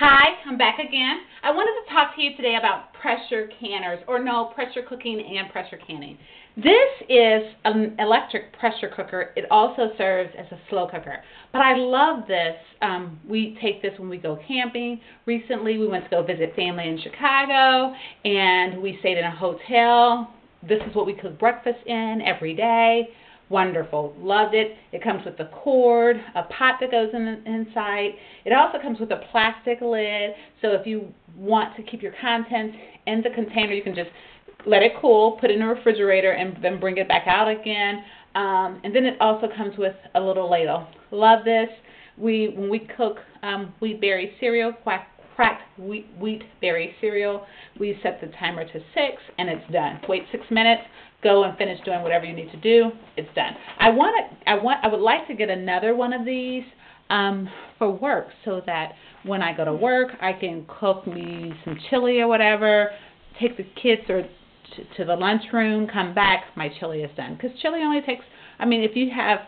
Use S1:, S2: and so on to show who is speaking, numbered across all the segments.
S1: Hi, I'm back again. I wanted to talk to you today about pressure canners, or no, pressure cooking and pressure canning. This is an electric pressure cooker. It also serves as a slow cooker. But I love this. We take this when we go camping. Recently, we went to go visit family in Chicago, and we stayed in a hotel. This is what we cook breakfast in every day. Wonderful. Loved it. It comes with a cord, a pot that goes inside. It also comes with a plastic lid, so if you want to keep your contents in the container, you can just let it cool, put it in the refrigerator, and then bring it back out again. And then it also comes with a little ladle. Love this. When we cook wheat berry cereal, cracked wheat berry cereal, we set the timer to 6 and it's done. Wait 6 minutes, go and finish doing whatever you need to do. It's done. I would like to get another one of these for work, so that when I go to work, I can cook me some chili or whatever, take the kids to the lunchroom, come back, my chili is done. Because chili only takes, if you have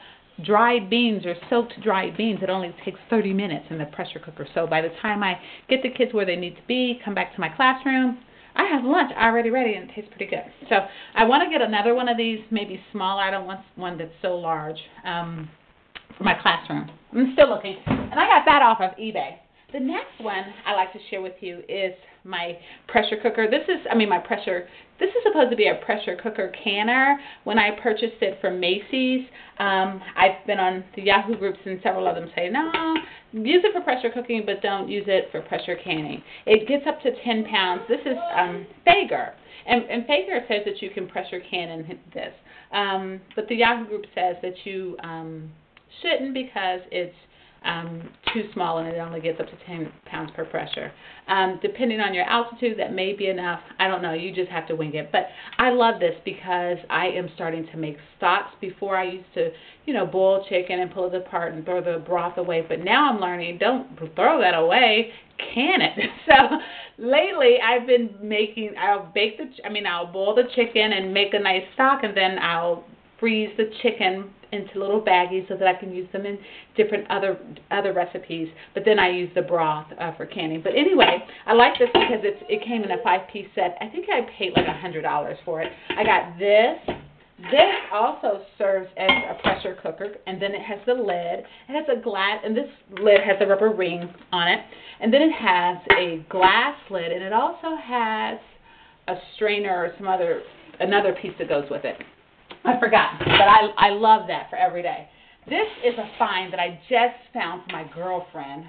S1: dried beans or soaked dried beans, it only takes 30 minutes in the pressure cooker. So by the time I get the kids where they need to be, come back to my classroom, I have lunch already ready and it tastes pretty good. So I want to get another one of these, maybe smaller. I don't want one that's so large for my classroom. I'm still looking. And I got that off of eBay. The next one I like to share with you is my pressure cooker. This is supposed to be a pressure cooker canner. When I purchased it from Macy's, I've been on the Yahoo groups, and several of them say, no, use it for pressure cooking, but don't use it for pressure canning. It gets up to 10 pounds. This is Fager. And Fager says that you can pressure can in this. But the Yahoo group says that you shouldn't, because it's too small and it only gets up to 10 pounds per pressure. Depending on your altitude, that may be enough. I don't know. You just have to wing it. But I love this because I am starting to make stocks. Before I used to, boil chicken and pull it apart and throw the broth away. But now I'm learning, don't throw that away. Can it? So lately I've been I'll boil the chicken and make a nice stock, and then I'll freeze the chicken into little baggies so that I can use them in different other recipes. But then I use the broth for canning. But anyway, I like this because it came in a 5-piece set. I think I paid like $100 for it. I got this. This also serves as a pressure cooker, and then it has the lid. It has a glass, and this lid has a rubber ring on it. And then it has a glass lid, and it also has a strainer or another piece that goes with it. I forgot, but I love that for every day. This is a find that I just found for my girlfriend.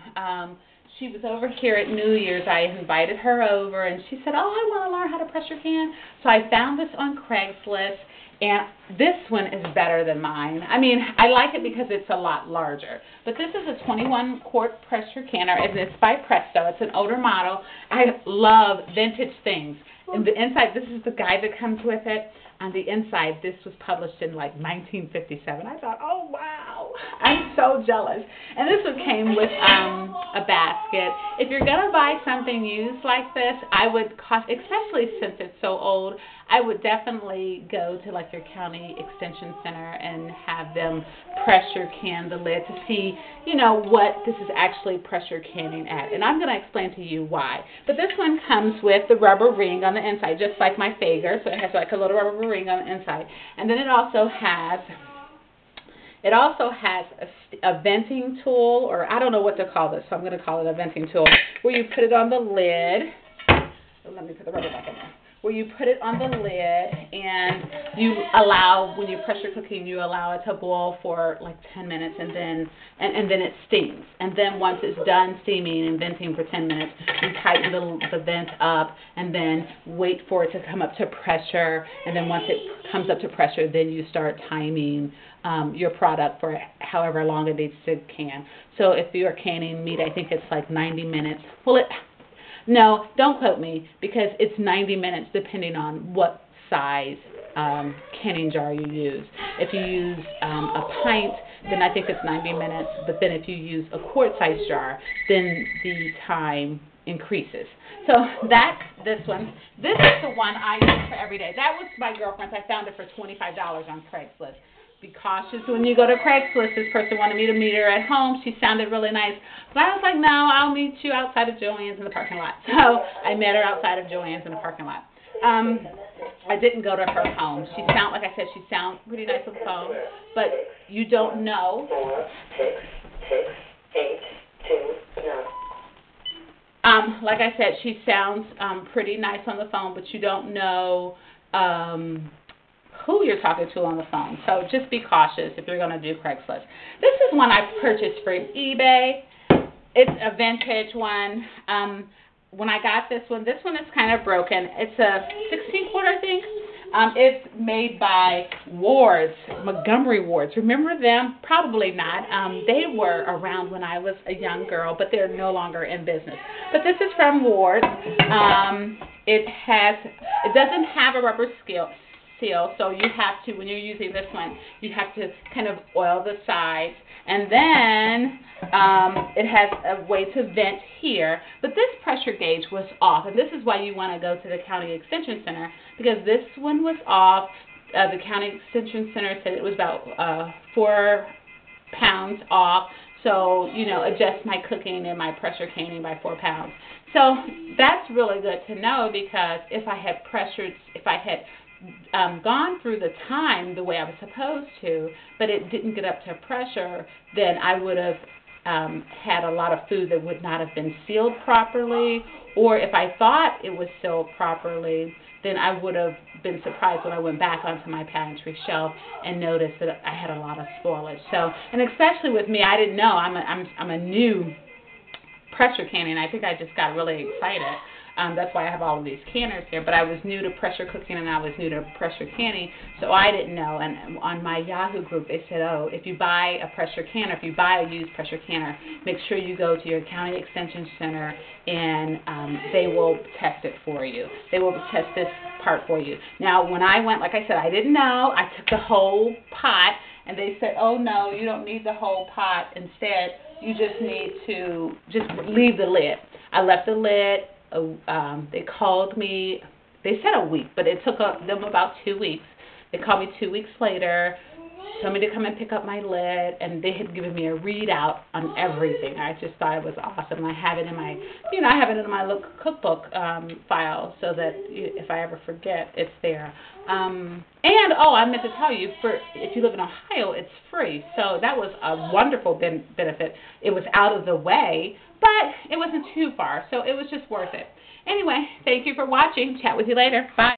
S1: She was over here at New Year's. I invited her over, and she said, oh, I want to learn how to pressure can. So I found this on Craigslist, and this one is better than mine. I like it because it's a lot larger. But this is a 21-quart pressure canner, and it's by Presto. It's an older model. I love vintage things. And the inside, this is the guide that comes with it. On the inside, this was published in like 1957. I thought, oh, wow, I'm so jealous. And this one came with a basket. If you're going to buy something used like this, I would, especially since it's so old, I would definitely go to like your county extension center and have them pressure can the lid to see, what this is actually pressure canning at. And I'm going to explain to you why. But this one comes with the rubber ring on the inside, just like my Fager. So it has like a little rubber ring on the inside. And then it also has a venting tool, or I don't know what to call this, so I'm going to call it a venting tool, where you put it on the lid. Let me put the rubber back in there. Where you put it on the lid, and you allow, when you're pressure cooking, you allow it to boil for like 10 minutes, and then it steams. And then once it's done steaming and venting for 10 minutes, you tighten the vent up, and then wait for it to come up to pressure. And then once it comes up to pressure, then you start timing your product for however long it needs to can. So if you're canning meat, I think it's like 90 minutes. No, don't quote me, because it's 90 minutes depending on what size canning jar you use. If you use a pint, then I think it's 90 minutes. But then if you use a quart-sized jar, then the time increases. So that's this one. This is the one I use for every day. That was my girlfriend's. I found it for $25 on Craigslist. be cautious when you go to Craigslist. This person wanted me to meet her at home. She sounded really nice. But I was like, no, I'll meet you outside of Joann's in the parking lot. So I met her outside of Joann's in the parking lot. I didn't go to her home. Like I said, she sounds pretty nice on the phone, but you don't know.
S2: 4, 6, 8, 2, 9.
S1: Like I said, she sounds pretty nice on the phone, but you don't know who you're talking to on the phone. So just be cautious if you're going to do Craigslist. This is one I purchased from eBay. It's a vintage one. When I got this one is kind of broken. It's a 16-quart, I think. It's made by Wards, Montgomery Wards. Remember them? Probably not. They were around when I was a young girl, but they're no longer in business. But this is from Wards. It doesn't have a rubber seal, so you have to, when you're using this one, you have to kind of oil the sides. And then it has a way to vent here. But this pressure gauge was off. And this is why you want to go to the County Extension Center, because this one was off. The County Extension Center said it was about 4 pounds off. So, adjust my cooking and my pressure canning by 4 pounds. So that's really good to know, because if I had gone through the time the way I was supposed to, but it didn't get up to pressure, then I would have had a lot of food that would not have been sealed properly, or if I thought it was sealed properly, then I would have been surprised when I went back onto my pantry shelf and noticed that I had a lot of spoilage. So, and especially with me, I didn't know. I'm a new pressure canning. I think I just got really excited. That's why I have all of these canners here. But I was new to pressure cooking and I was new to pressure canning, so I didn't know. And on my Yahoo group, they said, oh, if you buy a pressure canner, if you buy a used pressure canner, make sure you go to your county extension center and they will test it for you. They will test this part for you. Now, when I went, like I said, I didn't know. I took the whole pot, and they said, oh, no, you don't need the whole pot. Instead, you just need to just leave the lid. I left the lid. They called me, they said a week, but it took them about 2 weeks. They called me 2 weeks later, told me to come and pick up my lid, and they had given me a readout on everything. I just thought it was awesome. I have it in my, I have it in my cookbook file, so that if I ever forget, it's there. I meant to tell you, if you live in Ohio, it's free. So that was a wonderful benefit. It was out of the way, but it wasn't too far, so it was just worth it. Anyway, thank you for watching. Chat with you later. Bye.